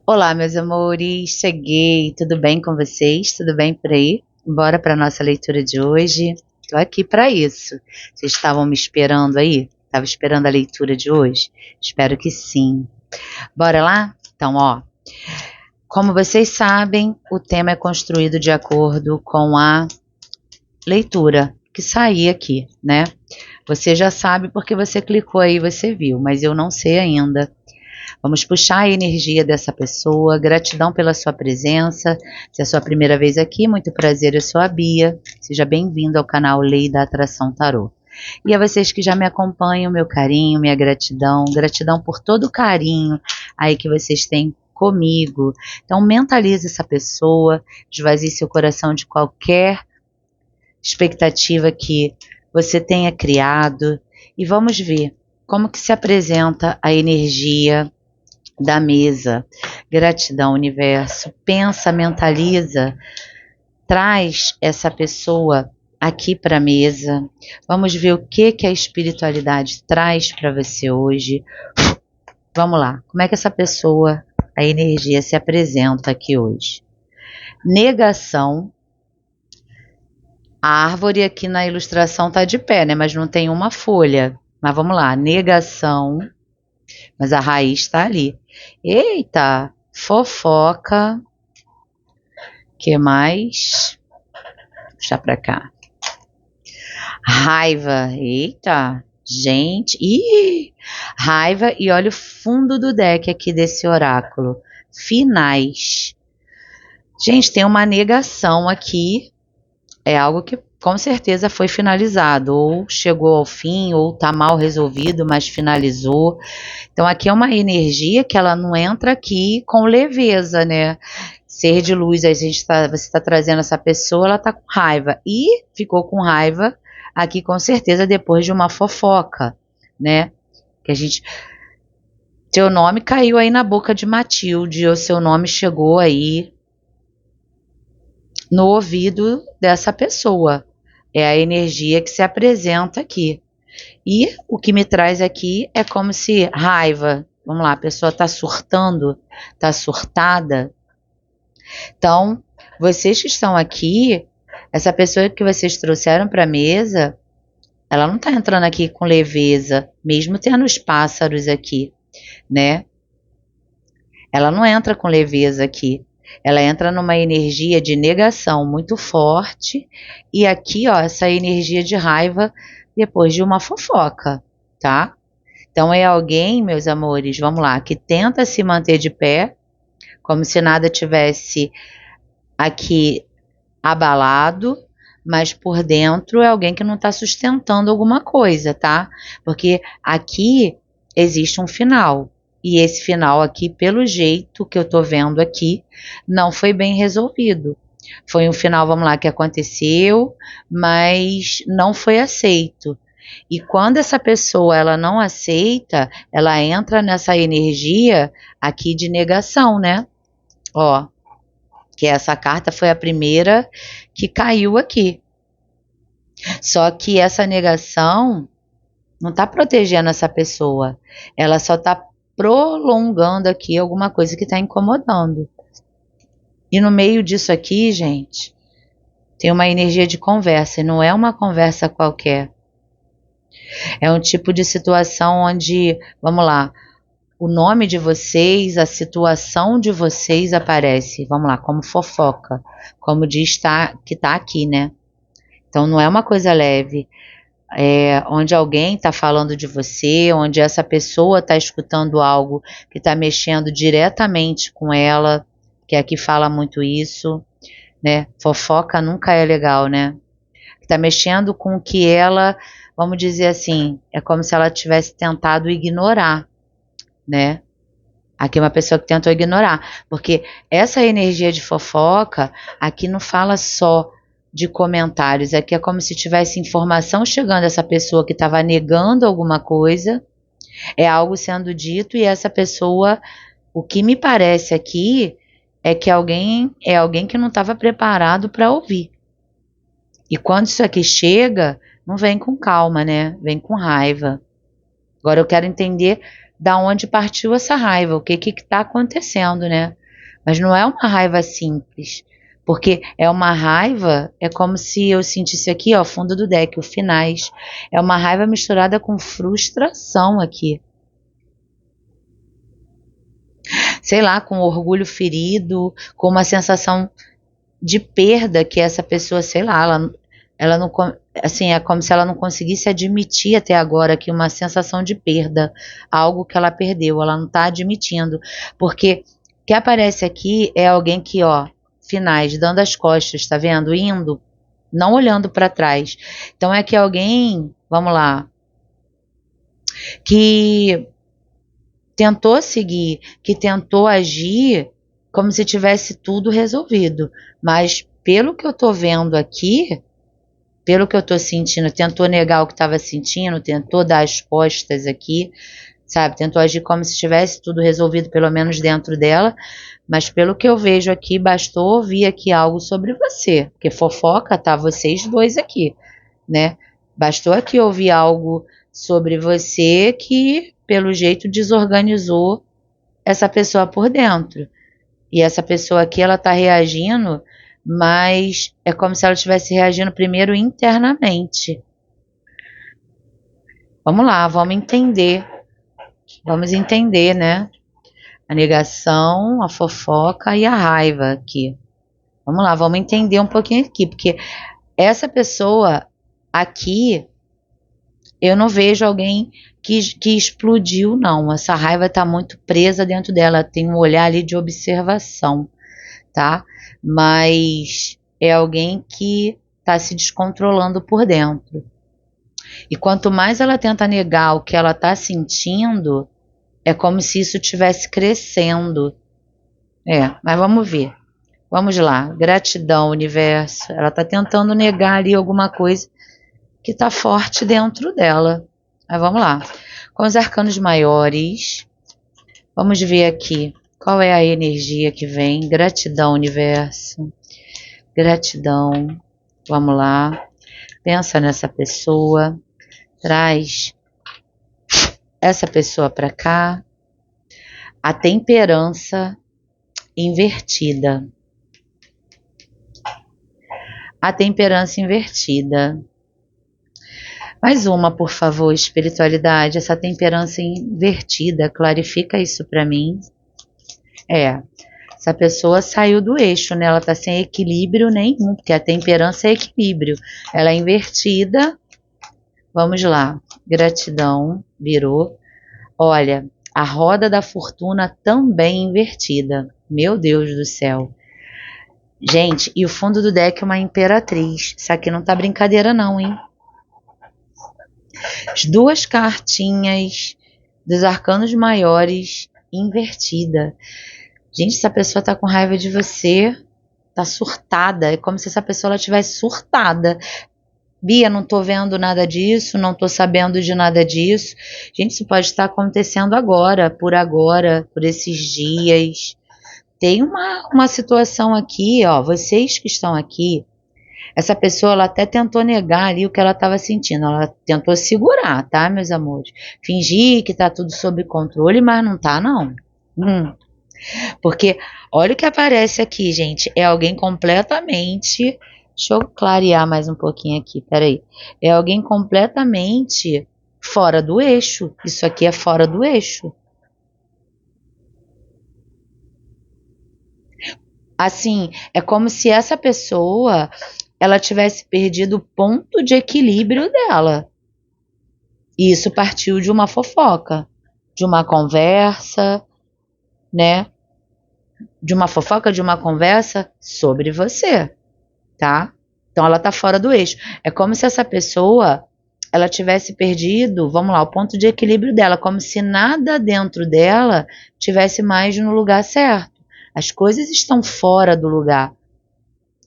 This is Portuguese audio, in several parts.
Olá, meus amores, cheguei. Tudo bem com vocês? Tudo bem por aí? Bora para nossa leitura de hoje. Tô aqui para isso. Vocês estavam me esperando aí? Tava esperando a leitura de hoje? Espero que sim. Bora lá? Então, ó, como vocês sabem, o tema é construído de acordo com a leitura que sair aqui, né? Você já sabe porque você clicou aí, você viu, mas eu não sei ainda. Vamos puxar a energia dessa pessoa. Gratidão pela sua presença. Se é a sua primeira vez aqui, muito prazer, eu sou a Bia. Seja bem-vindo ao canal Lei da Atração Tarô. E a vocês que já me acompanham, meu carinho, minha gratidão. Gratidão por todo o carinho aí que vocês têm comigo. Então mentalize essa pessoa, esvazie seu coração de qualquer expectativa que você tenha criado e vamos ver como que se apresenta a energia da mesa. Gratidão, universo. Pensa, mentaliza, traz essa pessoa aqui para a mesa. Vamos ver o que a espiritualidade traz para você hoje. Vamos lá. Como é que essa pessoa, a energia se apresenta aqui hoje? Negação. A árvore aqui na ilustração tá de pé, né? Mas não tem uma folha. Mas vamos lá. Negação. Mas a raiz está ali. Eita, fofoca. Que mais? Vou puxar para cá. Raiva. Eita, gente. Ih, raiva. E olha o fundo do deck aqui desse oráculo. Finais. Gente, tem uma negação aqui. É algo que com certeza foi finalizado, ou chegou ao fim, ou está mal resolvido, mas finalizou. Então aqui é uma energia que ela não entra aqui com leveza, né? Ser de luz, você está trazendo essa pessoa, ela está com raiva. E ficou com raiva aqui com certeza depois de uma fofoca, né? Que a gente... Seu nome caiu aí na boca de Matilde, ou seu nome chegou aí no ouvido dessa pessoa. É a energia que se apresenta aqui. E o que me traz aqui é como se raiva. Vamos lá, a pessoa está surtando, está surtada. Então, vocês que estão aqui, essa pessoa que vocês trouxeram para a mesa, ela não está entrando aqui com leveza, mesmo tendo os pássaros aqui, né? Ela não entra com leveza aqui. Ela entra numa energia de negação muito forte. E aqui, ó, essa energia de raiva depois de uma fofoca, tá? Então é alguém, meus amores, vamos lá, que tenta se manter de pé, como se nada tivesse aqui abalado, mas por dentro é alguém que não está sustentando alguma coisa, tá? Porque aqui existe um final. E esse final aqui, pelo jeito que eu tô vendo aqui, não foi bem resolvido. Foi um final, vamos lá, que aconteceu, mas não foi aceito. E quando essa pessoa ela não aceita, ela entra nessa energia aqui de negação, né? Ó, que essa carta foi a primeira que caiu aqui. Só que essa negação não está protegendo essa pessoa, ela só está prolongando aqui alguma coisa que está incomodando. E no meio disso aqui, gente, tem uma energia de conversa, e não é uma conversa qualquer. É um tipo de situação onde, vamos lá, o nome de vocês, a situação de vocês aparece, vamos lá, como fofoca, como diz que está aqui, né? Então não é uma coisa leve, onde alguém está falando de você, onde essa pessoa está escutando algo que está mexendo diretamente com ela, que aqui fala muito isso, né? Fofoca nunca é legal, né? Está mexendo com o que ela, vamos dizer assim, é como se ela tivesse tentado ignorar, né? Aqui é uma pessoa que tentou ignorar, porque essa energia de fofoca aqui não fala só de comentários, aqui é como se tivesse informação chegando a essa pessoa que estava negando alguma coisa, é algo sendo dito e essa pessoa, o que me parece aqui é que é alguém que não estava preparado para ouvir. E quando isso aqui chega, não vem com calma, né? Vem com raiva. Agora eu quero entender da onde partiu essa raiva, o que está acontecendo, né? Mas não é uma raiva simples, porque é uma raiva, é como se eu sentisse aqui, ó, fundo do deck, o finais, é uma raiva misturada com frustração aqui. Sei lá, com orgulho ferido, com uma sensação de perda que essa pessoa, sei lá, ela não, assim, é como se ela não conseguisse admitir até agora que uma sensação de perda, algo que ela perdeu, ela não está admitindo, porque o que aparece aqui é alguém que, ó, finais, dando as costas, tá vendo? Indo, não olhando para trás. Então é que alguém, vamos lá, que tentou seguir, que tentou agir como se tivesse tudo resolvido, mas pelo que eu tô vendo aqui, pelo que eu tô sentindo, tentou negar o que estava sentindo, tentou dar as costas aqui, sabe? Tentou agir como se tivesse tudo resolvido, pelo menos dentro dela, mas pelo que eu vejo aqui, bastou ouvir aqui algo sobre você, porque fofoca tá vocês dois aqui, né? Bastou aqui ouvir algo sobre você que, pelo jeito, desorganizou essa pessoa por dentro. E essa pessoa aqui, ela tá reagindo, mas é como se ela estivesse reagindo primeiro internamente. Vamos lá, vamos entender. Vamos entender, né? A negação, a fofoca e a raiva aqui. Vamos lá, vamos entender um pouquinho aqui, porque essa pessoa aqui, eu não vejo alguém que explodiu, não. Essa raiva está muito presa dentro dela, tem um olhar ali de observação, tá? Mas é alguém que está se descontrolando por dentro. E quanto mais ela tenta negar o que ela está sentindo, é como se isso estivesse crescendo. Mas vamos ver. Vamos lá. Gratidão, universo. Ela está tentando negar ali alguma coisa que está forte dentro dela. Mas vamos lá. Com os arcanos maiores, vamos ver aqui qual é a energia que vem. Gratidão, universo. Gratidão. Vamos lá. Pensa nessa pessoa. Traz essa pessoa para cá. A temperança invertida. A temperança invertida. Mais uma, por favor, espiritualidade. Essa temperança invertida, clarifica isso para mim. Essa pessoa saiu do eixo, né? Ela tá sem equilíbrio nenhum, porque a temperança é equilíbrio. Ela é invertida. Vamos lá. Gratidão, virou. Olha, a roda da fortuna também invertida. Meu Deus do céu. Gente, e o fundo do deck é uma imperatriz. Isso aqui não tá brincadeira não, hein? As duas cartinhas dos arcanos maiores invertida. Gente, essa pessoa tá com raiva de você, tá surtada. É como se essa pessoa ela tivesse surtada. Bia, não tô vendo nada disso, não tô sabendo de nada disso. Gente, isso pode estar acontecendo agora, por esses dias. Tem uma situação aqui, ó, vocês que estão aqui, essa pessoa ela até tentou negar ali o que ela estava sentindo, ela tentou segurar, tá, meus amores? Fingir que tá tudo sob controle, mas não tá, não. Porque olha o que aparece aqui, gente, é alguém completamente, deixa eu clarear mais um pouquinho aqui, peraí, é alguém completamente fora do eixo, isso aqui é fora do eixo. Assim, é como se essa pessoa ela tivesse perdido o ponto de equilíbrio dela. E isso partiu de uma fofoca, de uma conversa, né? De uma fofoca, de uma conversa sobre você, tá? Então ela tá fora do eixo. É como se essa pessoa ela tivesse perdido, vamos lá, o ponto de equilíbrio dela, como se nada dentro dela tivesse mais no lugar certo. As coisas estão fora do lugar.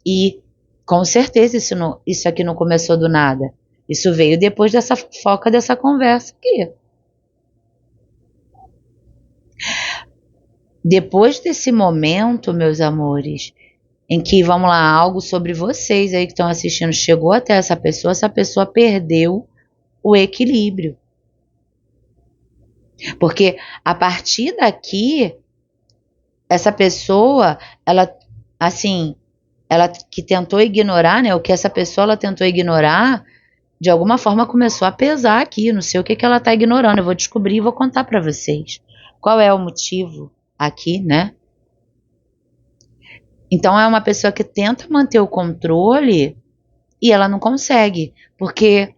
E com certeza isso aqui não começou do nada. Isso veio depois dessa fofoca, dessa conversa aqui. Depois desse momento, meus amores, em que, vamos lá, algo sobre vocês aí que estão assistindo chegou até essa pessoa perdeu o equilíbrio. Porque a partir daqui, essa pessoa, ela, assim, ela que tentou ignorar, né? O que essa pessoa ela tentou ignorar, de alguma forma começou a pesar aqui. Não sei o que que ela está ignorando. Eu vou descobrir e vou contar para vocês. Qual é o motivo aqui, né? Então é uma pessoa que tenta manter o controle e ela não consegue, porque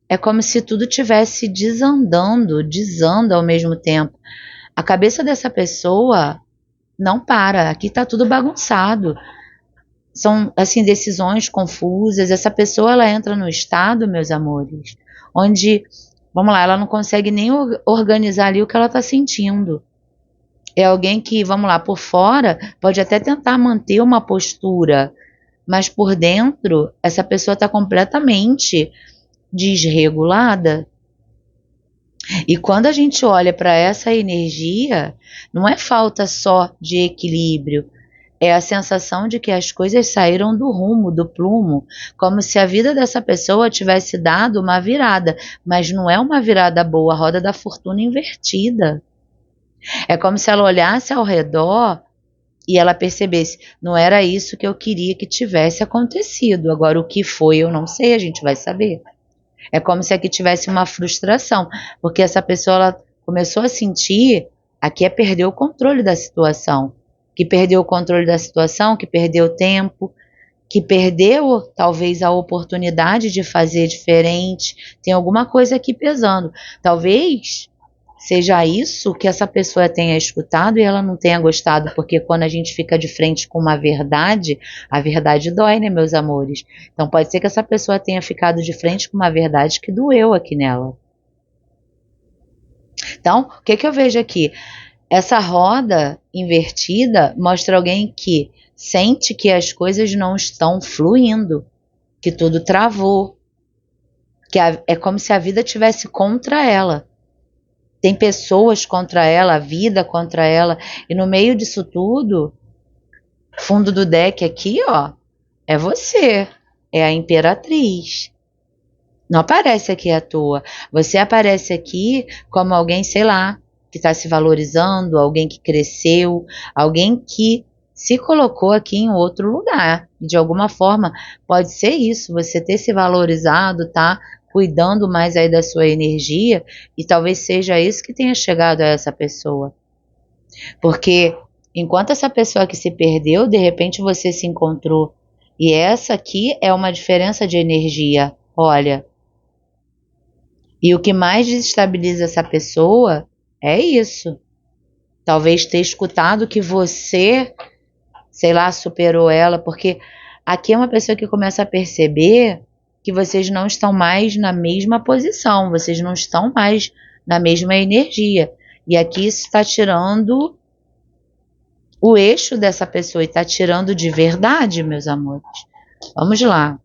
é como se tudo tivesse desandando, desanda ao mesmo tempo. A cabeça dessa pessoa não para, aqui tá tudo bagunçado. São assim decisões confusas. Essa pessoa ela entra no estado, meus amores, onde, vamos lá, ela não consegue nem organizar ali o que ela está sentindo. É alguém que, vamos lá, por fora pode até tentar manter uma postura, mas por dentro essa pessoa está completamente desregulada. E quando a gente olha para essa energia, não é falta só de equilíbrio, é a sensação de que as coisas saíram do rumo, do plumo, como se a vida dessa pessoa tivesse dado uma virada, mas não é uma virada boa, a roda da fortuna invertida. É como se ela olhasse ao redor e ela percebesse, não era isso que eu queria que tivesse acontecido, agora o que foi eu não sei, a gente vai saber. É como se aqui tivesse uma frustração, porque essa pessoa ela começou a sentir, aqui é perder o controle da situação, que perdeu o controle da situação, que perdeu tempo, que perdeu talvez a oportunidade de fazer diferente, tem alguma coisa aqui pesando. Talvez seja isso que essa pessoa tenha escutado e ela não tenha gostado, porque quando a gente fica de frente com uma verdade, a verdade dói, né, meus amores? Então pode ser que essa pessoa tenha ficado de frente com uma verdade que doeu aqui nela. Então, o que que eu vejo aqui? Essa roda invertida mostra alguém que sente que as coisas não estão fluindo, que tudo travou, que é como se a vida tivesse contra ela. Tem pessoas contra ela, a vida contra ela, e no meio disso tudo, fundo do deck aqui, ó, é você, é a Imperatriz. Não aparece aqui à toa. Você aparece aqui como alguém, sei lá, que está se valorizando, alguém que cresceu, alguém que se colocou aqui em outro lugar. De alguma forma, pode ser isso, você ter se valorizado, tá? Cuidando mais aí da sua energia, e talvez seja isso que tenha chegado a essa pessoa. Porque enquanto essa pessoa que se perdeu, de repente você se encontrou. E essa aqui é uma diferença de energia. Olha, e o que mais desestabiliza essa pessoa é isso. Talvez ter escutado que você, sei lá, superou ela, porque aqui é uma pessoa que começa a perceber que vocês não estão mais na mesma posição, vocês não estão mais na mesma energia. E aqui isso está tirando o eixo dessa pessoa e está tirando de verdade, meus amores. Vamos lá.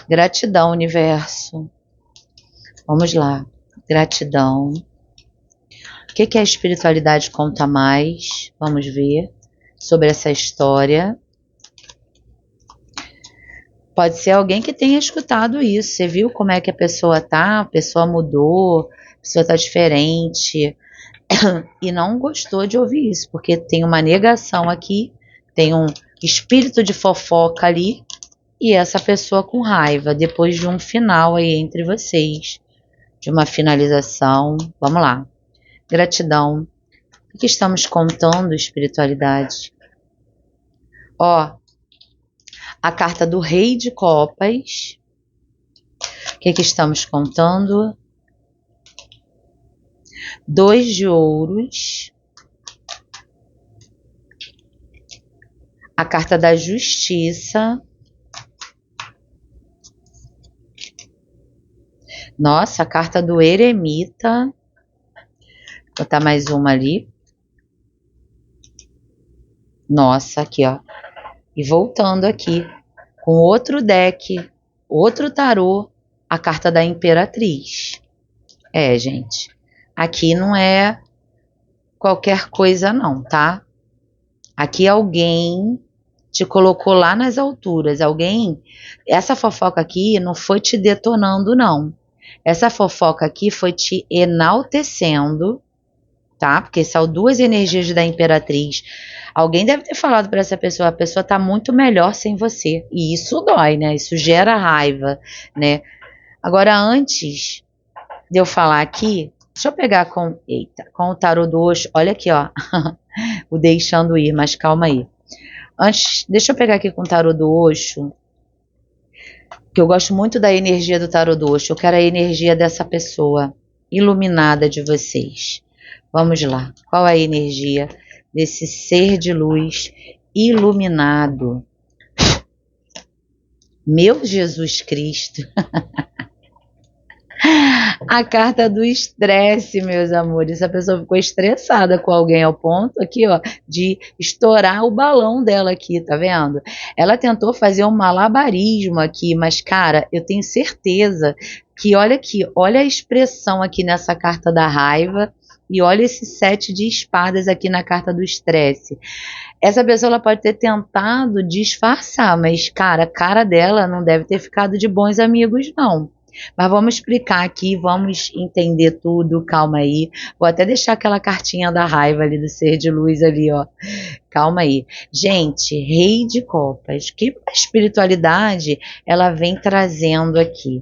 Gratidão, universo. Vamos lá. Gratidão. O que que a espiritualidade conta mais? Vamos ver sobre essa história. Pode ser alguém que tenha escutado isso. Você viu como é que a pessoa tá? A pessoa mudou, a pessoa tá diferente. E não gostou de ouvir isso, porque tem uma negação aqui, tem um espírito de fofoca ali, e essa pessoa com raiva, depois de um final aí entre vocês, de uma finalização. Vamos lá. Gratidão. O que estamos contando, espiritualidade? Ó, a carta do Rei de Copas. O que estamos contando? 2 de ouros. A carta da Justiça. Nossa, a carta do Eremita. Vou botar mais uma ali. Nossa, aqui, ó. E voltando aqui, com outro deck, outro tarô, a carta da Imperatriz. É, gente, aqui não é qualquer coisa não, tá? Aqui alguém te colocou lá nas alturas, alguém... Essa fofoca aqui não foi te detonando, não. Essa fofoca aqui foi te enaltecendo, tá? Porque são duas energias da Imperatriz. Alguém deve ter falado para essa pessoa, a pessoa tá muito melhor sem você. E isso dói, né? Isso gera raiva, né? Agora, antes de eu falar aqui, deixa eu pegar com o tarô do Osho. Olha aqui, ó. O deixando ir, mas calma aí. Antes, deixa eu pegar aqui com o tarô do Osho, que eu gosto muito da energia do tarô do Osho. Eu quero a energia dessa pessoa iluminada de vocês. Vamos lá. Qual é a energia desse ser de luz iluminado? Meu Jesus Cristo. A carta do estresse, meus amores. A pessoa ficou estressada com alguém ao ponto aqui, ó, de estourar o balão dela aqui, tá vendo? Ela tentou fazer um malabarismo aqui, mas, cara, eu tenho certeza que, olha aqui, olha a expressão aqui nessa carta da raiva e olha esse 7 de espadas aqui na carta do estresse. Essa pessoa ela pode ter tentado disfarçar, mas, cara, a cara dela não deve ter ficado de bons amigos, não. Mas vamos explicar aqui, vamos entender tudo, calma aí. Vou até deixar aquela cartinha da raiva ali do ser de luz ali, ó. Calma aí. Gente, Rei de Copas, que a espiritualidade ela vem trazendo aqui.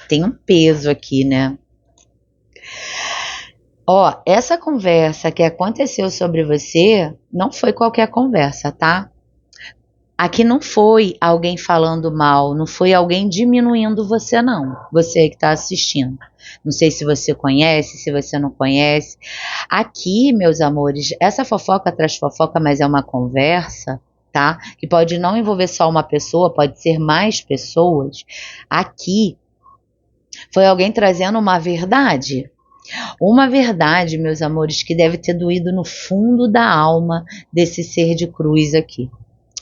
Tem um peso aqui, né? Ó, essa conversa que aconteceu sobre você não foi qualquer conversa, tá? Aqui não foi alguém falando mal, não foi alguém diminuindo você, não. Você que está assistindo. Não sei se você conhece, se você não conhece. Aqui, meus amores, essa fofoca traz fofoca, mas é uma conversa, tá? Que pode não envolver só uma pessoa, pode ser mais pessoas. Aqui foi alguém trazendo uma verdade. Uma verdade, meus amores, que deve ter doído no fundo da alma desse ser de cruz aqui.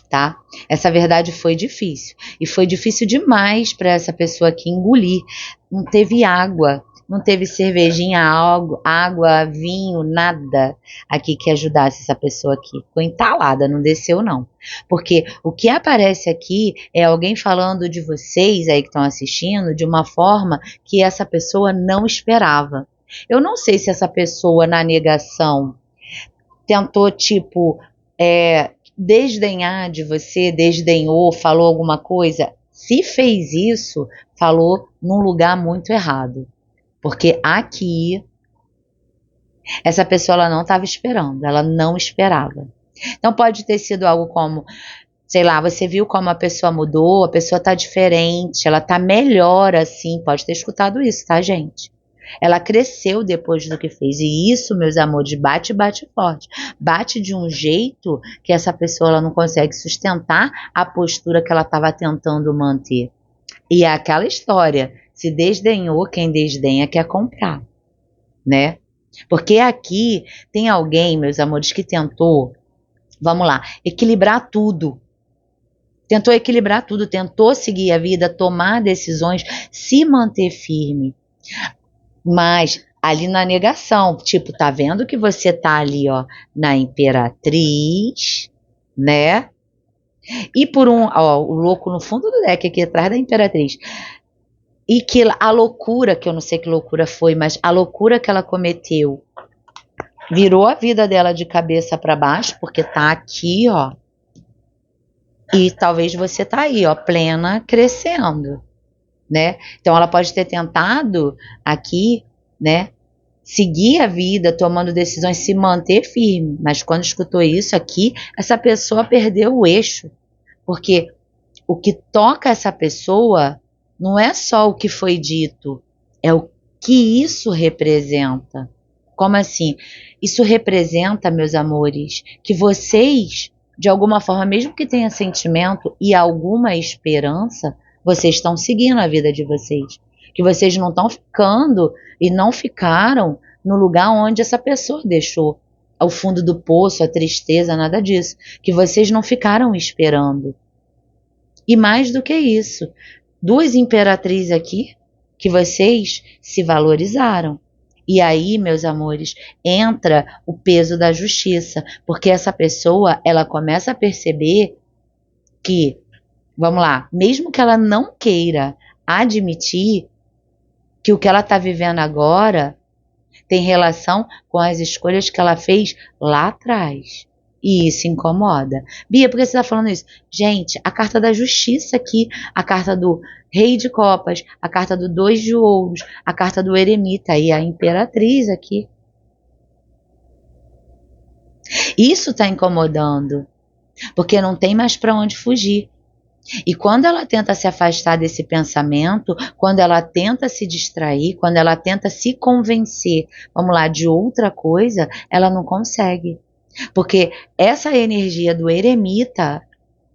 Tá? Essa verdade foi difícil. E foi difícil demais para essa pessoa aqui engolir. Não teve água, não teve cervejinha, água, vinho, nada aqui que ajudasse essa pessoa aqui. Ficou entalada, não desceu não. Porque o que aparece aqui é alguém falando de vocês aí que estão assistindo de uma forma que essa pessoa não esperava. Eu não sei se essa pessoa na negação tentou tipo... desdenhar de você, desdenhou, falou alguma coisa, se fez isso, falou num lugar muito errado. Porque aqui, essa pessoa ela não estava esperando, ela não esperava. Então pode ter sido algo como, sei lá, você viu como a pessoa mudou, a pessoa tá diferente, ela tá melhor assim, pode ter escutado isso, tá, gente? Ela cresceu depois do que fez. E isso, meus amores, bate forte. Bate de um jeito que essa pessoa ela não consegue sustentar a postura que ela estava tentando manter. E é aquela história, se desdenhou, quem desdenha quer comprar, né? Porque aqui tem alguém, meus amores, que tentou, vamos lá, equilibrar tudo. Tentou equilibrar tudo, tentou seguir a vida, tomar decisões, se manter firme. Mas ali na negação, tipo, tá vendo que você tá ali, ó, na Imperatriz, né? E por o louco no fundo do deck aqui atrás da Imperatriz. E que a loucura, que eu não sei que loucura foi, mas a loucura que ela cometeu virou a vida dela de cabeça para baixo, porque tá aqui, ó. E talvez você tá aí, ó, plena, crescendo, né? Então ela pode ter tentado aqui, né, seguir a vida, tomando decisões, se manter firme, mas quando escutou isso aqui, essa pessoa perdeu o eixo, porque o que toca essa pessoa não é só o que foi dito, é o que isso representa. Como assim? Isso representa, meus amores, que vocês, de alguma forma, mesmo que tenha sentimento e alguma esperança, vocês estão seguindo a vida de vocês. Que vocês não estão ficando e não ficaram no lugar onde essa pessoa deixou. Ao fundo do poço, a tristeza, nada disso. Que vocês não ficaram esperando. E mais do que isso, duas imperatrizes aqui, que vocês se valorizaram. E aí, meus amores, entra o peso da justiça. Porque essa pessoa, ela começa a perceber que, vamos lá, mesmo que ela não queira admitir, que o que ela está vivendo agora tem relação com as escolhas que ela fez lá atrás. E isso incomoda. Bia, por que você está falando isso? Gente, a carta da justiça aqui, a carta do rei de copas, a carta do 2 de ouros, a carta do eremita e a imperatriz aqui. Isso está incomodando, porque não tem mais para onde fugir. E quando ela tenta se afastar desse pensamento, quando ela tenta se distrair, quando ela tenta se convencer, vamos lá, de outra coisa, ela não consegue. Porque essa energia do eremita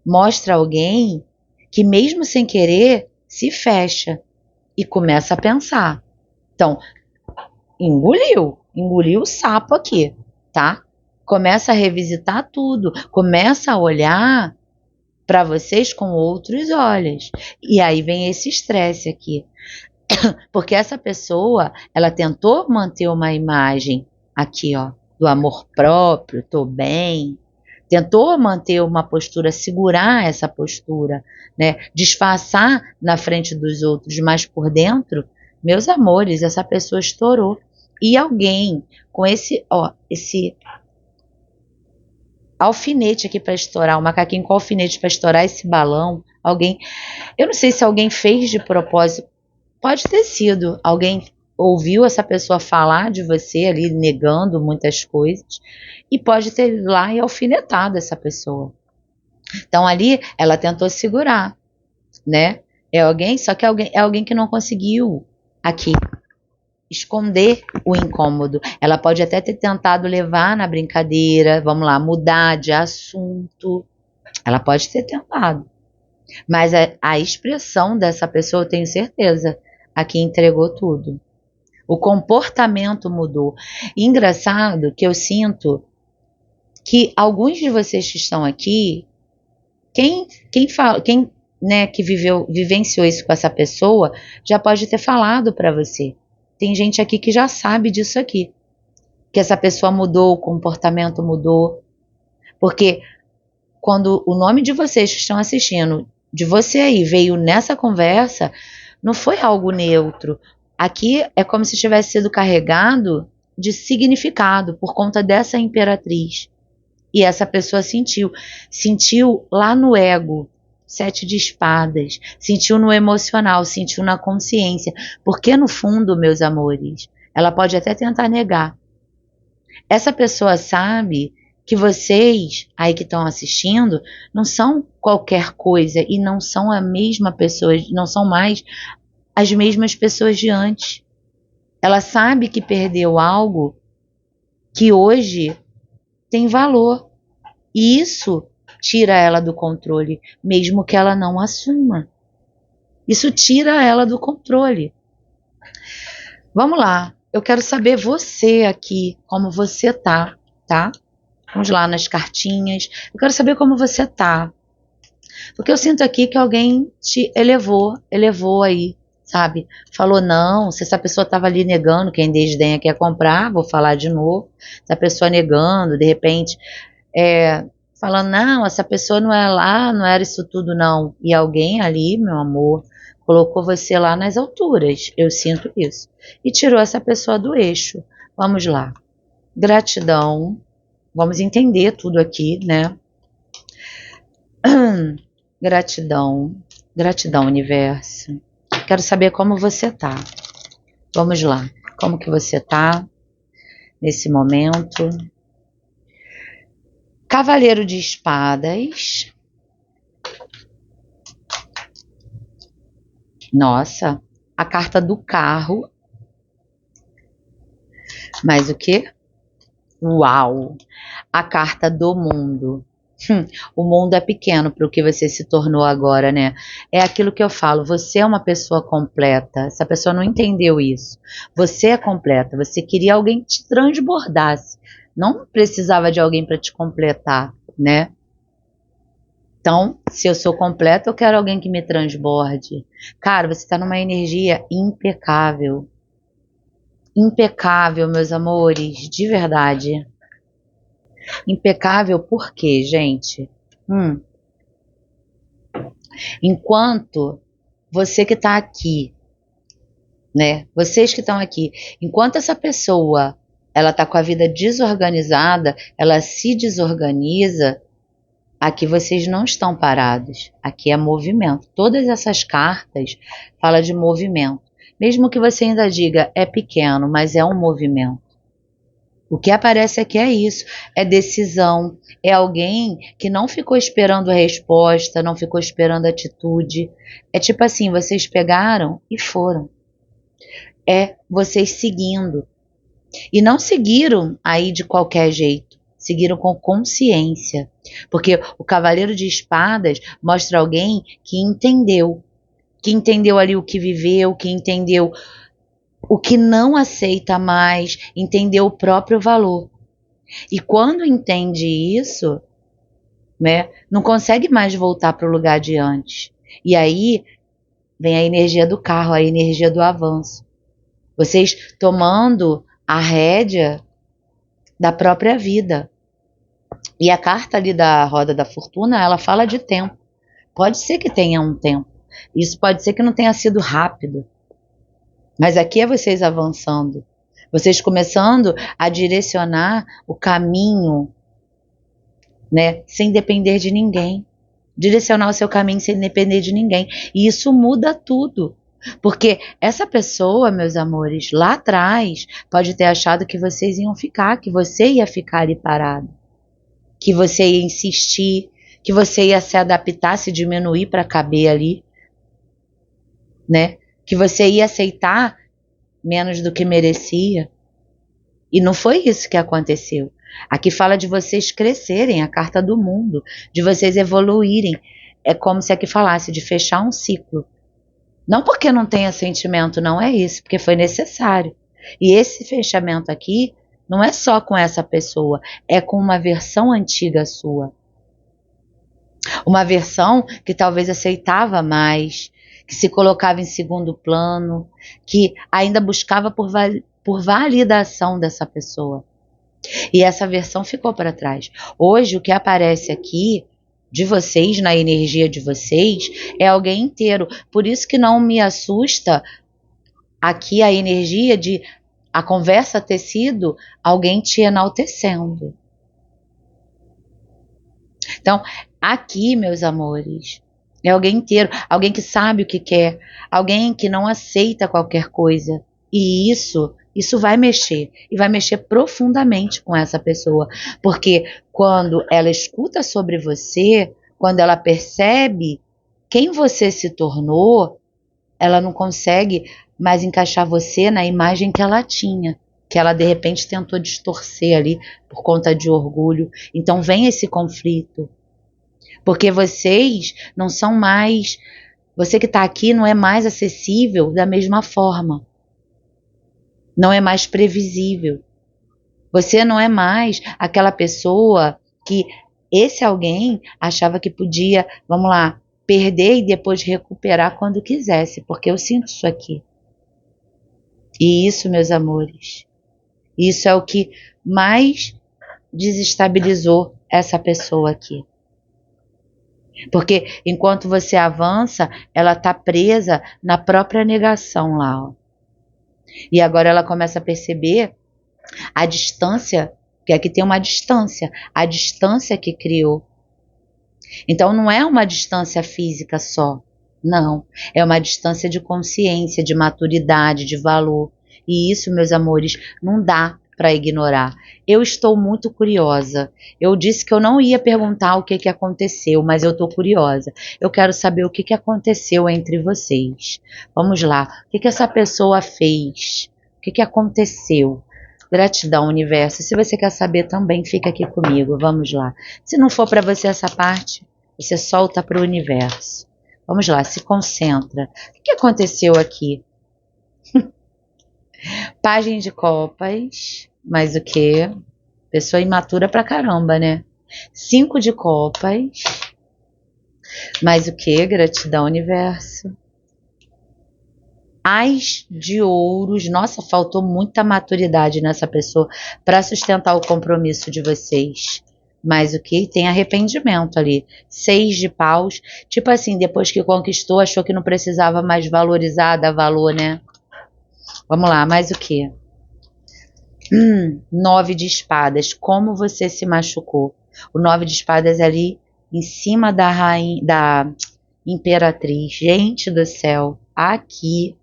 mostra alguém que mesmo sem querer se fecha e começa a pensar. Então, engoliu o sapo aqui, tá? Começa a revisitar tudo, começa a olhar para vocês com outros olhos. E aí vem esse estresse aqui. Porque essa pessoa, ela tentou manter uma imagem aqui, ó, do amor próprio, tô bem. Tentou manter uma postura, segurar essa postura, né? Disfarçar na frente dos outros, mas por dentro, meus amores, essa pessoa estourou. E alguém com esse, ó, esse alfinete aqui para estourar, o macaquinho com alfinete para estourar esse balão, alguém, eu não sei se alguém fez de propósito, pode ter sido, alguém ouviu essa pessoa falar de você ali, negando muitas coisas, e pode ter ido lá e alfinetado essa pessoa. Então ali, ela tentou segurar, né? É alguém, só que é alguém que não conseguiu aqui esconder o incômodo. Ela pode até ter tentado levar na brincadeira, vamos lá, mudar de assunto. Ela pode ter tentado. Mas a expressão dessa pessoa, eu tenho certeza, aqui entregou tudo. O comportamento mudou. E engraçado que eu sinto que alguns de vocês que estão aqui, quem né, que vivenciou isso com essa pessoa, já pode ter falado para você. Tem gente aqui que já sabe disso aqui. Que essa pessoa mudou, o comportamento mudou. Porque quando o nome de vocês que estão assistindo, de você aí, veio nessa conversa, não foi algo neutro. Aqui é como se tivesse sido carregado de significado por conta dessa imperatriz. E essa pessoa sentiu lá no ego, 7 de espadas, sentiu no emocional, sentiu na consciência, porque no fundo, meus amores, ela pode até tentar negar. Essa pessoa sabe que vocês aí que estão assistindo não são qualquer coisa e não são a mesma pessoa, não são mais as mesmas pessoas de antes. Ela sabe que perdeu algo que hoje tem valor. E isso tira ela do controle, mesmo que ela não assuma. Isso tira ela do controle. Vamos lá, eu quero saber você aqui, como você tá? Vamos lá nas cartinhas. Eu quero saber como você tá. Porque eu sinto aqui que alguém te elevou aí, sabe? Falou não, se essa pessoa estava ali negando, quem desdenha quer comprar, vou falar de novo. Se a pessoa negando, de repente, falando, não, essa pessoa não é lá, não era isso tudo não. E alguém ali, meu amor, colocou você lá nas alturas, eu sinto isso. E tirou essa pessoa do eixo. Vamos lá. Gratidão. Vamos entender tudo aqui, né? Gratidão. Gratidão, universo. Quero saber como você tá. Vamos lá. Como que você tá nesse momento? Cavaleiro de espadas. Nossa, a carta do carro. Mas o quê? Uau! A carta do mundo. O mundo é pequeno para o que você se tornou agora, né? É aquilo que eu falo, você é uma pessoa completa. Essa pessoa não entendeu isso. Você é completa, você queria alguém que te transbordasse. Não precisava de alguém para te completar, né? Então, se eu sou completa, eu quero alguém que me transborde. Cara, você está numa energia impecável. Impecável, meus amores, de verdade. Impecável por quê, gente? Enquanto você que está aqui né? Vocês que estão aqui, enquanto essa pessoa ela tá com a vida desorganizada, ela se desorganiza, aqui vocês não estão parados. Aqui é movimento. Todas essas cartas falam de movimento. Mesmo que você ainda diga é pequeno, mas é um movimento. O que aparece aqui é isso, é decisão, é alguém que não ficou esperando a resposta, não ficou esperando a atitude. É tipo assim, vocês pegaram e foram. É vocês seguindo. E não seguiram aí de qualquer jeito, seguiram com consciência. Porque o Cavaleiro de Espadas mostra alguém que entendeu ali o que viveu, que entendeu o que não aceita mais, entendeu o próprio valor. E quando entende isso, né, não consegue mais voltar para o lugar de antes. E aí vem a energia do carro, a energia do avanço. Vocês tomando a rédea da própria vida. E a carta ali da Roda da Fortuna, ela fala de tempo. Pode ser que tenha um tempo. Isso pode ser que não tenha sido rápido. Mas aqui é vocês avançando. Vocês começando a direcionar o caminho, né, sem depender de ninguém. Direcionar o seu caminho sem depender de ninguém. E isso muda tudo. Porque essa pessoa, meus amores, lá atrás, pode ter achado que vocês iam ficar, que você ia ficar ali parado. Que você ia insistir, que você ia se adaptar, se diminuir para caber ali, né? Que você ia aceitar menos do que merecia. E não foi isso que aconteceu. Aqui fala de vocês crescerem, a carta do mundo, de vocês evoluírem. É como se aqui falasse de fechar um ciclo. Não porque não tenha sentimento, não é isso, porque foi necessário. E esse fechamento aqui não é só com essa pessoa, é com uma versão antiga sua. Uma versão que talvez aceitava mais, que se colocava em segundo plano, que ainda buscava por validação dessa pessoa. E essa versão ficou para trás. Hoje, o que aparece aqui de vocês, na energia de vocês, é alguém inteiro. Por isso que não me assusta aqui a energia de a conversa ter sido alguém te enaltecendo. Então, aqui, meus amores, é alguém inteiro, alguém que sabe o que quer, alguém que não aceita qualquer coisa. E isso vai mexer, e vai mexer profundamente com essa pessoa, porque quando ela escuta sobre você, quando ela percebe quem você se tornou, ela não consegue mais encaixar você na imagem que ela tinha, que ela de repente tentou distorcer ali por conta de orgulho. Então vem esse conflito, porque vocês não são mais, você que está aqui não é mais acessível da mesma forma. Não é mais previsível. Você não é mais aquela pessoa que esse alguém achava que podia, vamos lá, perder e depois recuperar quando quisesse, porque eu sinto isso aqui. E isso, meus amores, isso é o que mais desestabilizou essa pessoa aqui. Porque enquanto você avança, ela está presa na própria negação lá, ó. E agora ela começa a perceber a distância, que aqui tem uma distância, a distância que criou. Então não é uma distância física só, não. É uma distância de consciência, de maturidade, de valor. E isso, meus amores, não dá para ignorar. Eu estou muito curiosa. Eu disse que eu não ia perguntar o que aconteceu, mas eu estou curiosa. Eu quero saber o que aconteceu entre vocês. Vamos lá. O que essa pessoa fez? O que aconteceu? Gratidão, universo. Se você quer saber também, fica aqui comigo. Vamos lá. Se não for para você essa parte, você solta para o universo. Vamos lá, se concentra. O que aconteceu aqui? Pajem de copas, mais o que? Pessoa imatura pra caramba, né? 5 de copas, mais o que? Gratidão, universo. As de ouros, nossa, faltou muita maturidade nessa pessoa para sustentar o compromisso de vocês. Mas o que? Tem arrependimento ali. 6 de paus, tipo assim, depois que conquistou, achou que não precisava mais valorizar, dar valor, né? Vamos lá, mais o quê? 9 de espadas. Como você se machucou? O 9 de espadas ali em cima da rainha, da imperatriz. Gente do céu, aqui.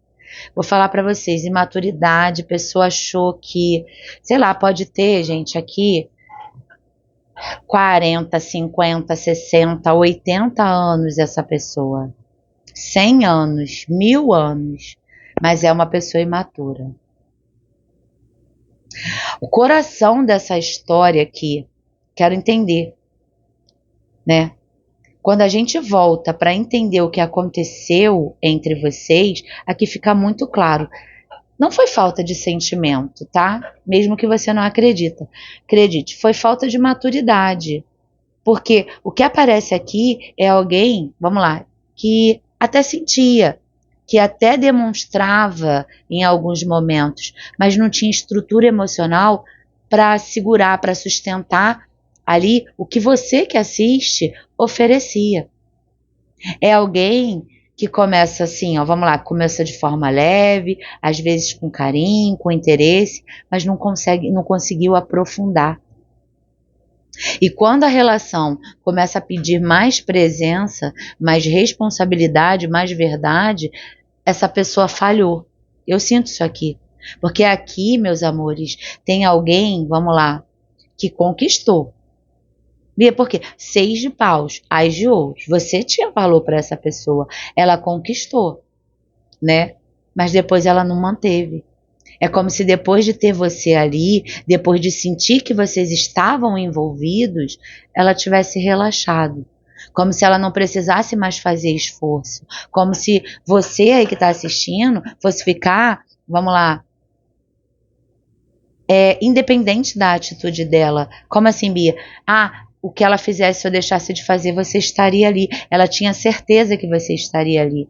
Vou falar pra vocês, imaturidade, pessoa achou que, sei lá, pode ter, gente, aqui 40, 50, 60, 80 anos essa pessoa. 100 anos, 1000 anos, mas é uma pessoa imatura. O coração dessa história aqui, quero entender, né? Quando a gente volta para entender o que aconteceu entre vocês, aqui fica muito claro. Não foi falta de sentimento, tá? Mesmo que você não acredite, foi falta de maturidade. Porque o que aparece aqui é alguém, vamos lá, que até sentia, que até demonstrava em alguns momentos, mas não tinha estrutura emocional para segurar, para sustentar ali o que você que assiste oferecia. É alguém que começa assim, ó, vamos lá, começa de forma leve, às vezes com carinho, com interesse, mas não conseguiu aprofundar. E quando a relação começa a pedir mais presença, mais responsabilidade, mais verdade, essa pessoa falhou. Eu sinto isso aqui. Porque aqui, meus amores, tem alguém, vamos lá, que conquistou. Bia, por quê? 6 de paus, as de ouros. Você tinha valor para essa pessoa. Ela conquistou, né? Mas depois ela não manteve. É como se depois de ter você ali, depois de sentir que vocês estavam envolvidos, ela tivesse relaxado. Como se ela não precisasse mais fazer esforço. Como se você aí que está assistindo fosse ficar, vamos lá, independente da atitude dela. Como assim, Bia? Ah, o que ela fizesse, se eu deixasse de fazer, você estaria ali. Ela tinha certeza que você estaria ali.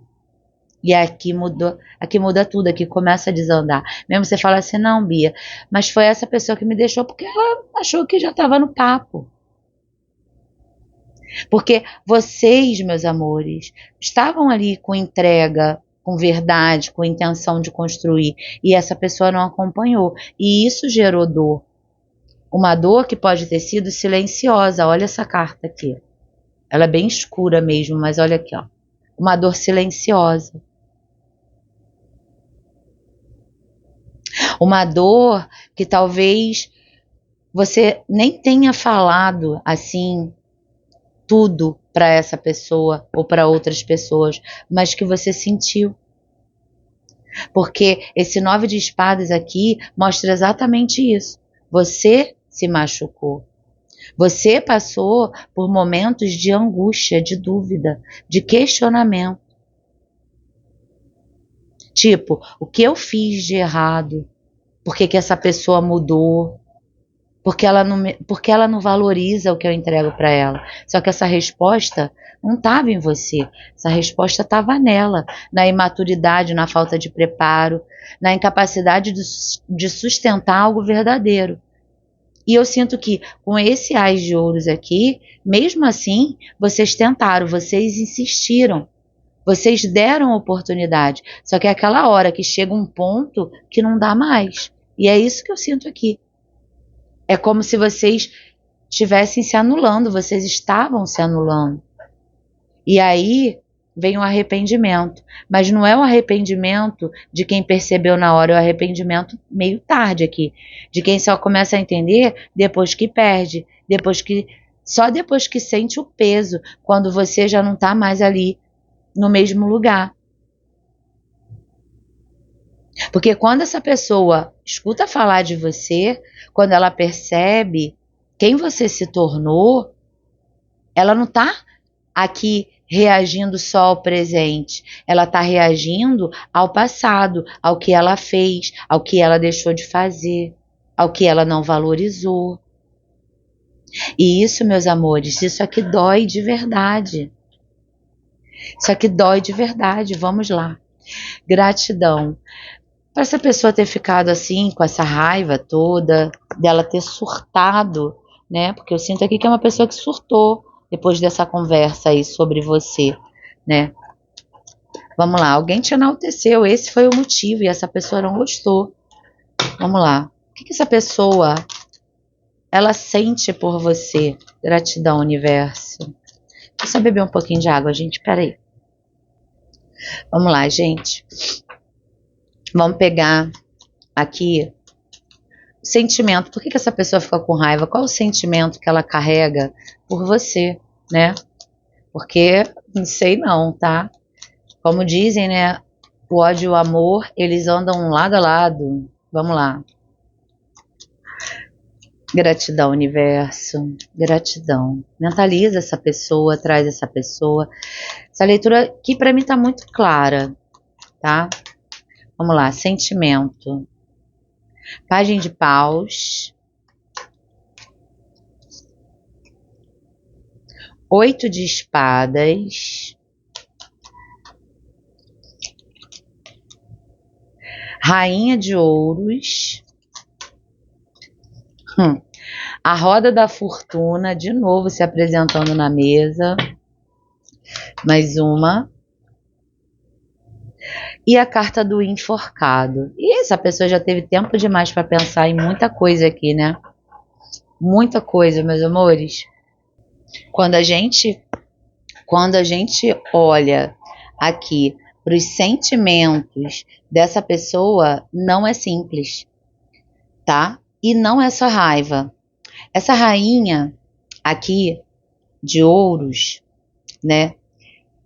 E aqui muda tudo, aqui começa a desandar. Mesmo você fala assim, não, Bia, mas foi essa pessoa que me deixou porque ela achou que já estava no papo. Porque vocês, meus amores, estavam ali com entrega, com verdade, com intenção de construir, e essa pessoa não acompanhou. E isso gerou dor. Uma dor que pode ter sido silenciosa. Olha essa carta aqui. Ela é bem escura mesmo, mas olha aqui, ó. Uma dor silenciosa. Uma dor que talvez você nem tenha falado assim tudo para essa pessoa ou para outras pessoas, mas que você sentiu. Porque esse 9 de espadas aqui mostra exatamente isso. Você se machucou. Você passou por momentos de angústia, de dúvida, de questionamento. Tipo, o que eu fiz de errado? Por que essa pessoa mudou? Porque ela não valoriza o que eu entrego para ela. Só que essa resposta não estava em você. Essa resposta estava nela, na imaturidade, na falta de preparo, na incapacidade de sustentar algo verdadeiro. E eu sinto que com esse Ás de Ouros aqui, mesmo assim, vocês tentaram, vocês insistiram, vocês deram oportunidade. Só que é aquela hora que chega um ponto que não dá mais. E é isso que eu sinto aqui. É como se vocês estivessem se anulando, vocês estavam se anulando. E aí vem o arrependimento. Mas não é o arrependimento de quem percebeu na hora, é o arrependimento meio tarde aqui. De quem só começa a entender depois que perde, só depois que sente o peso, quando você já não está mais ali no mesmo lugar. Porque quando essa pessoa escuta falar de você, quando ela percebe quem você se tornou, ela não está aqui reagindo só ao presente, ela está reagindo ao passado, ao que ela fez, ao que ela deixou de fazer, ao que ela não valorizou. E isso, meus amores, isso aqui dói de verdade. Isso aqui dói de verdade. Vamos lá. Gratidão. Para essa pessoa ter ficado assim, com essa raiva toda, dela ter surtado, né? Porque eu sinto aqui que é uma pessoa que surtou depois dessa conversa aí sobre você, né? Vamos lá, alguém te enalteceu, esse foi o motivo e essa pessoa não gostou. Vamos lá, o que essa pessoa, ela sente por você? Gratidão, universo. Vou só beber um pouquinho de água, gente, peraí. Vamos lá, gente. Vamos pegar aqui o sentimento. Por que essa pessoa ficou com raiva? Qual o sentimento que ela carrega por você, né? Porque, não sei não, tá? Como dizem, né? O ódio e o amor, eles andam lado a lado. Vamos lá. Gratidão, universo. Gratidão. Mentaliza essa pessoa, traz essa pessoa. Essa leitura aqui pra mim tá muito clara, tá? Vamos lá, sentimento. Página de paus. 8 de espadas. Rainha de ouros. A roda da fortuna, de novo se apresentando na mesa. Mais uma. E a carta do enforcado. E essa pessoa já teve tempo demais para pensar em muita coisa aqui, né? Muita coisa, meus amores. Quando a gente olha aqui para os sentimentos dessa pessoa, não é simples, tá? E não é só raiva. Essa rainha aqui de ouros, né,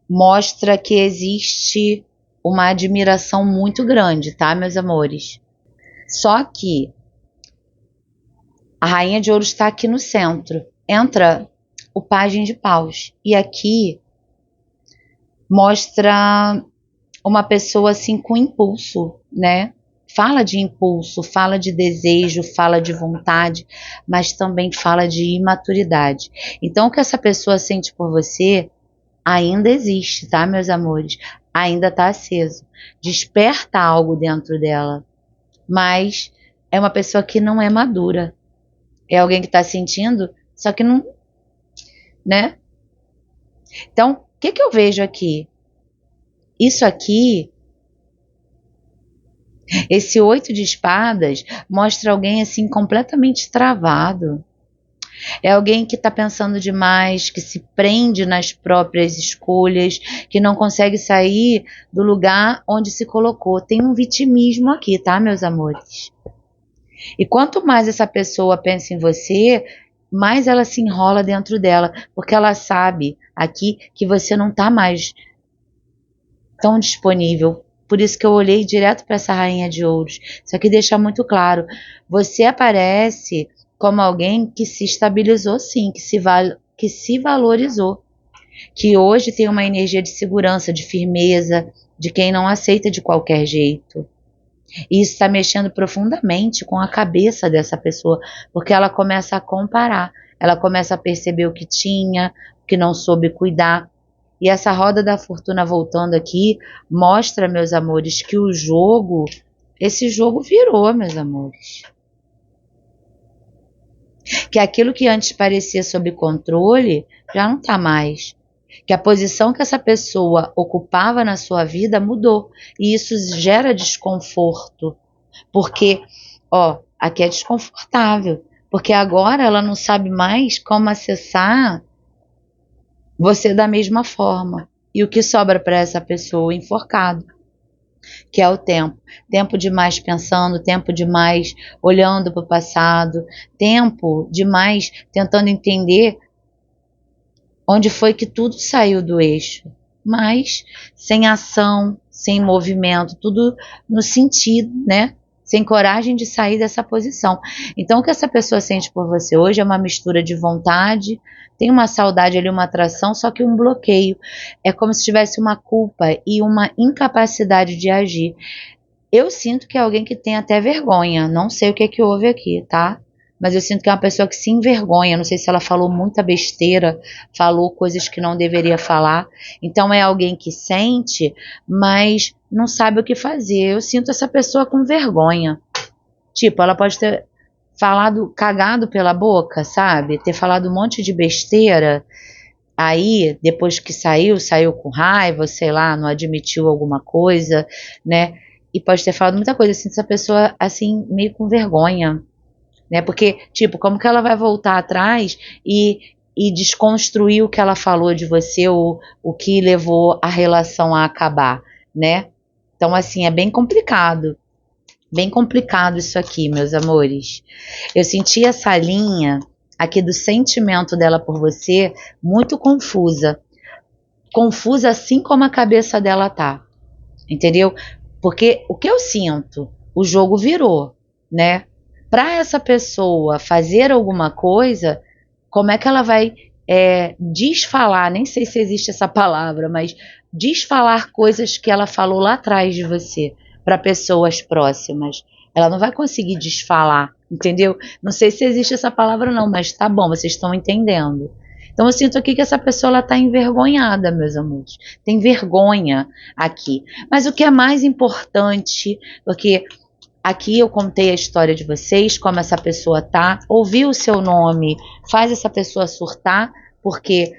mostra que existe uma admiração muito grande, tá, meus amores? Só que a rainha de ouros está aqui no centro. Entra o pajem de paus. E aqui mostra uma pessoa assim com impulso, né? Fala de impulso, fala de desejo, fala de vontade, mas também fala de imaturidade. Então, o que essa pessoa sente por você ainda existe, tá, meus amores? Ainda tá aceso. Desperta algo dentro dela, mas é uma pessoa que não é madura. É alguém que tá sentindo, só que não, né? Então, o que eu vejo aqui? Isso aqui, esse 8 de espadas, mostra alguém assim completamente travado. É alguém que está pensando demais, que se prende nas próprias escolhas, que não consegue sair do lugar onde se colocou. Tem um vitimismo aqui, tá, meus amores? E quanto mais essa pessoa pensa em você, mais ela se enrola dentro dela, porque ela sabe aqui que você não está mais tão disponível. Por isso que eu olhei direto para essa rainha de ouros. Isso aqui deixa muito claro. Você aparece como alguém que se estabilizou sim, que se valorizou. Que hoje tem uma energia de segurança, de firmeza, de quem não aceita de qualquer jeito. E isso está mexendo profundamente com a cabeça dessa pessoa, porque ela começa a comparar, ela começa a perceber o que tinha, o que não soube cuidar. E essa roda da fortuna voltando aqui, mostra, meus amores, que esse jogo virou, meus amores. Que aquilo que antes parecia sob controle, já não está mais. Que a posição que essa pessoa ocupava na sua vida mudou. E isso gera desconforto. Porque, ó, aqui é desconfortável. Porque agora ela não sabe mais como acessar você da mesma forma. E o que sobra para essa pessoa? Enforcado. Que é o tempo. Tempo demais pensando, tempo demais olhando para o passado, tempo demais tentando entender onde foi que tudo saiu do eixo, mas sem ação, sem movimento, tudo no sentido, né? Sem coragem de sair dessa posição. Então, o que essa pessoa sente por você hoje é uma mistura de vontade, tem uma saudade ali, uma atração, só que um bloqueio. É como se tivesse uma culpa e uma incapacidade de agir. Eu sinto que é alguém que tem até vergonha, não sei o que é que houve aqui, tá? Mas eu sinto que é uma pessoa que se envergonha, não sei se ela falou muita besteira, falou coisas que não deveria falar. Então é alguém que sente, mas não sabe o que fazer. Eu sinto essa pessoa com vergonha. Tipo, ela pode ter falado, cagado pela boca, sabe? Ter falado um monte de besteira Aí, depois que saiu com raiva, sei lá, não admitiu alguma coisa, né? E pode ter falado muita coisa assim, essa pessoa, assim, meio com vergonha, né? Porque, tipo, como que ela vai voltar atrás e desconstruir o que ela falou de você, ou o que levou a relação a acabar, né? Então, assim, é bem complicado isso aqui, meus amores. Eu senti essa linha aqui do sentimento dela por você muito confusa. Confusa assim como a cabeça dela tá, entendeu? Porque o que eu sinto, o jogo virou, né? Para essa pessoa fazer alguma coisa, como é que ela vai desfalar? Nem sei se existe essa palavra, mas desfalar coisas que ela falou lá atrás de você para pessoas próximas. Ela não vai conseguir desfalar, entendeu? Não sei se existe essa palavra não, mas tá bom, vocês estão entendendo. Então eu sinto aqui que essa pessoa ela tá envergonhada, meus amores. Tem vergonha aqui. Mas o que é mais importante, porque aqui eu contei a história de vocês, como essa pessoa tá, ouvi o seu nome, faz essa pessoa surtar, porque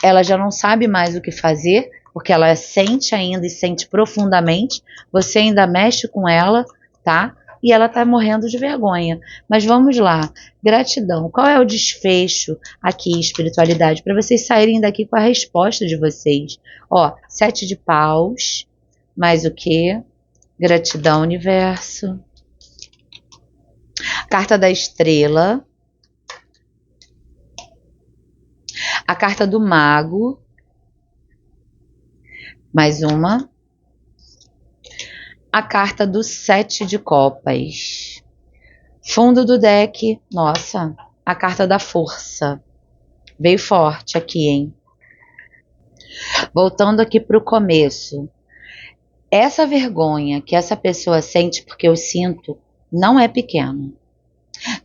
ela já não sabe mais o que fazer, porque ela sente ainda e sente profundamente, você ainda mexe com ela, tá? E ela tá morrendo de vergonha. Mas vamos lá, gratidão. Qual é o desfecho aqui, espiritualidade, para vocês saírem daqui com a resposta de vocês? Ó, 7 de paus, mais o quê? Gratidão, universo. Carta da estrela. A carta do mago. Mais uma. A carta do 7 de copas. Fundo do deck. Nossa, a carta da força. Veio forte aqui, hein? Voltando aqui para o começo. Essa vergonha que essa pessoa sente, porque eu sinto, não é pequena.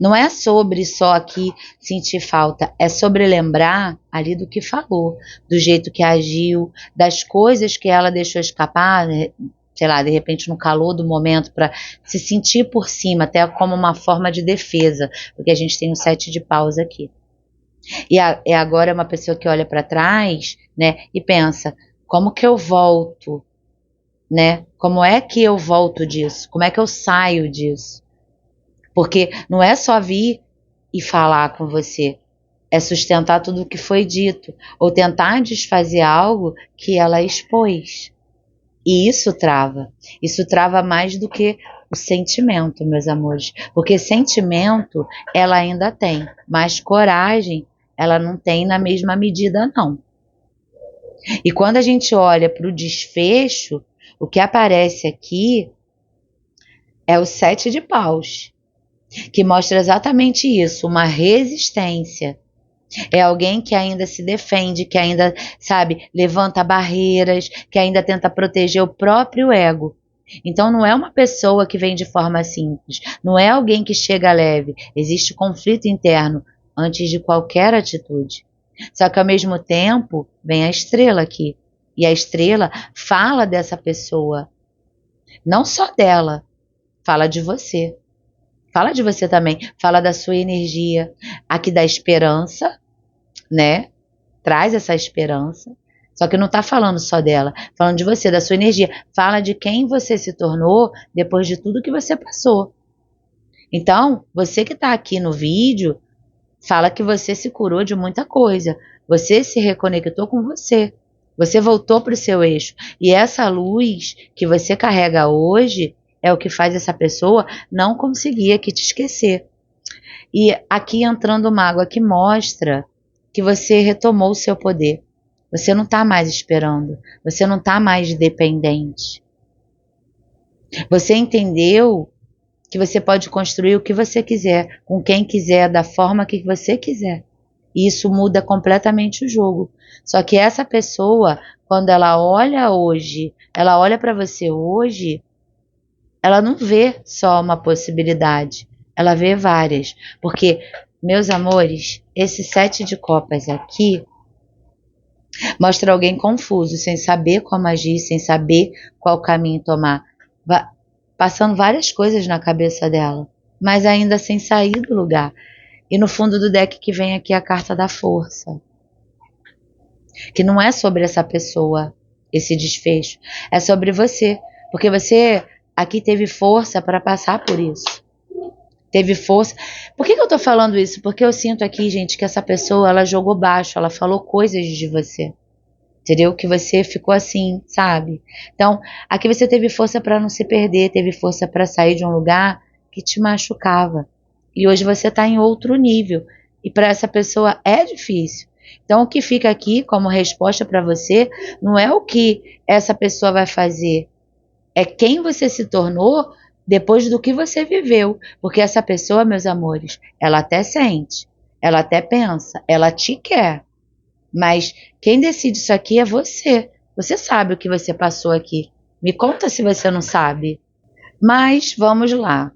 Não é sobre só aqui sentir falta, é sobre lembrar ali do que falou, do jeito que agiu, das coisas que ela deixou escapar, sei lá, de repente no calor do momento, para se sentir por cima, até como uma forma de defesa, porque a gente tem um 7 de paus aqui. E agora é uma pessoa que olha para trás, né, e pensa, como que eu volto, né? Como é que eu volto disso? Como é que eu saio disso? Porque não é só vir e falar com você, é sustentar tudo o que foi dito, ou tentar desfazer algo que ela expôs. E isso trava mais do que o sentimento, meus amores, porque sentimento ela ainda tem, mas coragem ela não tem na mesma medida não. E quando a gente olha para o desfecho, o que aparece aqui é o 7 de paus, que mostra exatamente isso, uma resistência. É alguém que ainda se defende, que ainda, sabe, levanta barreiras, que ainda tenta proteger o próprio ego. Então não é uma pessoa que vem de forma simples, não é alguém que chega leve, existe conflito interno antes de qualquer atitude. Só que ao mesmo tempo vem a estrela aqui, e a estrela fala dessa pessoa, não só dela, fala de você. Fala de você também, fala da sua energia, aqui da esperança, né? Traz essa esperança. Só que não está falando só dela, falando de você, da sua energia. Fala de quem você se tornou depois de tudo que você passou. Então, você que está aqui no vídeo, fala que você se curou de muita coisa. Você se reconectou com você. Você voltou para o seu eixo. E essa luz que você carrega hoje é o que faz essa pessoa não conseguir aqui te esquecer. E aqui entrando uma água que mostra que você retomou o seu poder. Você não está mais esperando. Você não está mais dependente. Você entendeu que você pode construir o que você quiser, com quem quiser, da forma que você quiser. E isso muda completamente o jogo. Só que essa pessoa, quando ela olha hoje, ela olha para você hoje, ela não vê só uma possibilidade, ela vê várias. Porque, meus amores, esse 7 de copas aqui mostra alguém confuso, sem saber como agir, sem saber qual caminho tomar, passando várias coisas na cabeça dela, mas ainda sem sair do lugar. E no fundo do deck que vem aqui a carta da força. Que não é sobre essa pessoa, esse desfecho. É sobre você. Porque você aqui teve força para passar por isso. Teve força. Por que eu tô falando isso? Porque eu sinto aqui, gente, que essa pessoa, ela jogou baixo, ela falou coisas de você. Entendeu? Que você ficou assim, sabe? Então, aqui você teve força para não se perder, teve força para sair de um lugar que te machucava. E hoje você está em outro nível. E para essa pessoa é difícil. Então, o que fica aqui como resposta para você não é o que essa pessoa vai fazer, é quem você se tornou depois do que você viveu. Porque essa pessoa, meus amores, ela até sente, ela até pensa, ela te quer. Mas quem decide isso aqui é você. Você sabe o que você passou aqui. Me conta se você não sabe. Mas vamos lá.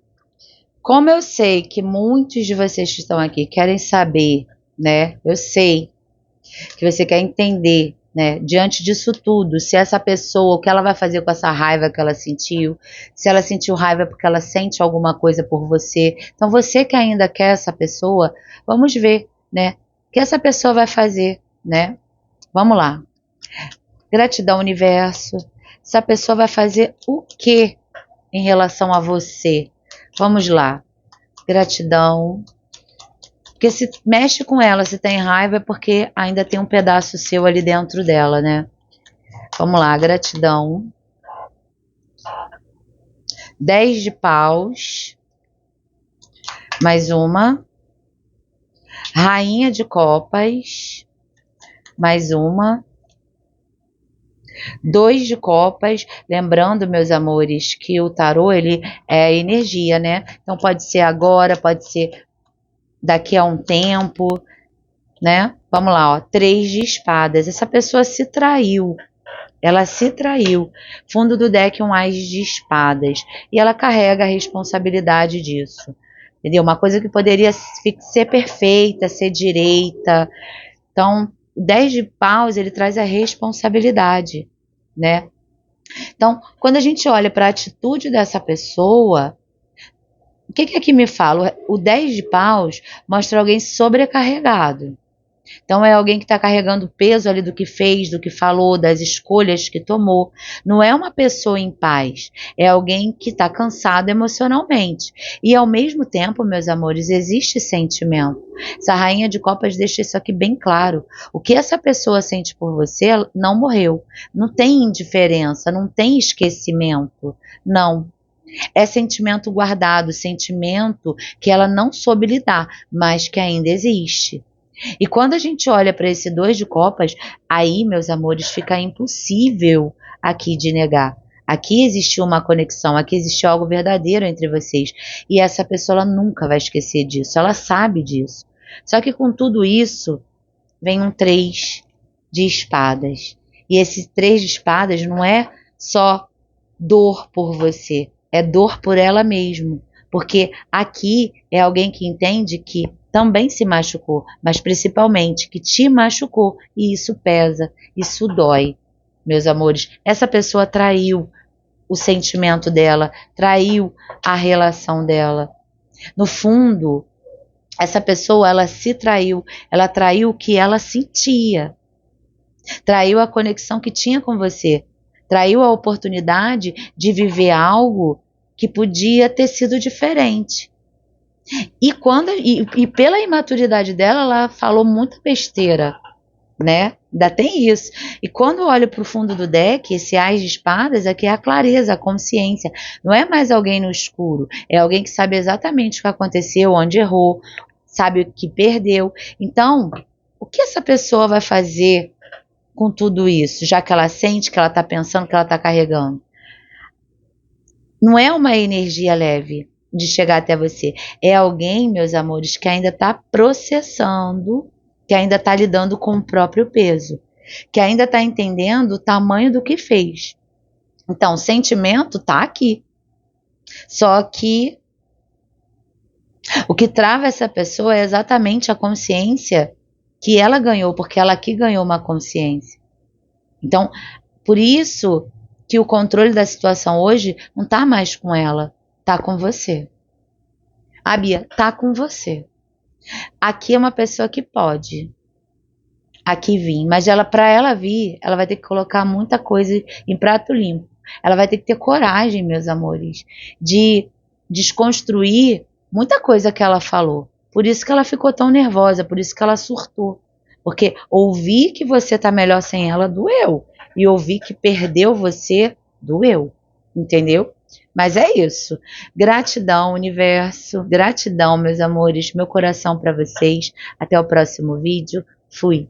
Como eu sei que muitos de vocês que estão aqui querem saber, né? Eu sei que você quer entender, né? Diante disso tudo, se essa pessoa, o que ela vai fazer com essa raiva que ela sentiu, se ela sentiu raiva porque ela sente alguma coisa por você. Então, você que ainda quer essa pessoa, vamos ver, né? O que essa pessoa vai fazer, né? Vamos lá. Gratidão, universo. Essa pessoa vai fazer o que em relação a você? Vamos lá. Gratidão. Porque se mexe com ela, se tem raiva, é porque ainda tem um pedaço seu ali dentro dela, né? Vamos lá, gratidão. 10 de paus. Mais uma. Rainha de copas. Mais uma. 2 de copas, lembrando, meus amores, que o tarô, ele é energia, né? Então pode ser agora, pode ser daqui a um tempo, né? Vamos lá, ó, 3 de espadas. Essa pessoa se traiu, ela se traiu. Fundo do deck, um ás de espadas. E ela carrega a responsabilidade disso, entendeu? Uma coisa que poderia ser perfeita, ser direita. Então, o 10 de paus, ele traz a responsabilidade, né? Então, quando a gente olha para a atitude dessa pessoa, o que é que me fala? O 10 de paus mostra alguém sobrecarregado. Então, é alguém que está carregando o peso ali do que fez, do que falou, das escolhas que tomou. Não é uma pessoa em paz, é alguém que está cansado emocionalmente. E, ao mesmo tempo, meus amores, existe sentimento. Essa rainha de copas deixa isso aqui bem claro. O que essa pessoa sente por você não morreu. Não tem indiferença, não tem esquecimento. Não. É sentimento guardado, sentimento que ela não soube lidar, mas que ainda existe. E quando a gente olha para esse 2 de copas, aí, meus amores, fica impossível aqui de negar. Aqui existiu uma conexão, aqui existiu algo verdadeiro entre vocês. E essa pessoa ela nunca vai esquecer disso, ela sabe disso. Só que com tudo isso, vem um 3 de espadas. E esse 3 de espadas não é só dor por você, é dor por ela mesma. Porque aqui é alguém que entende que também se machucou, mas principalmente que te machucou, e isso pesa, isso dói, meus amores. Essa pessoa traiu o sentimento dela, traiu a relação dela. No fundo, essa pessoa, ela se traiu, ela traiu o que ela sentia, traiu a conexão que tinha com você, traiu a oportunidade de viver algo que podia ter sido diferente. E pela imaturidade dela, ela falou muita besteira, né? Ainda tem isso. E quando eu olho para o fundo do deck, esse ás de espadas aqui é a clareza, a consciência. Não é mais alguém no escuro, é alguém que sabe exatamente o que aconteceu, onde errou, sabe o que perdeu. Então, o que essa pessoa vai fazer com tudo isso, já que ela sente, que ela está pensando, que ela está carregando? Não é uma energia leve de chegar até você. É alguém, meus amores, que ainda está processando, que ainda está lidando com o próprio peso, que ainda está entendendo o tamanho do que fez. Então, o sentimento está aqui. Só que o que trava essa pessoa é exatamente a consciência que ela ganhou, porque ela aqui ganhou uma consciência. Então, por isso que o controle da situação hoje não está mais com ela, está com você. A Bia, está com você. Aqui é uma pessoa que pode. aqui vir. Mas para ela vir, ela vai ter que colocar muita coisa em prato limpo. Ela vai ter que ter coragem, meus amores, de desconstruir muita coisa que ela falou. Por isso que ela ficou tão nervosa, por isso que ela surtou. Porque ouvir que você tá melhor sem ela doeu. E ouvir que perdeu você doeu. Entendeu? Mas é isso. Gratidão, universo. Gratidão, meus amores. Meu coração para vocês. Até o próximo vídeo. Fui.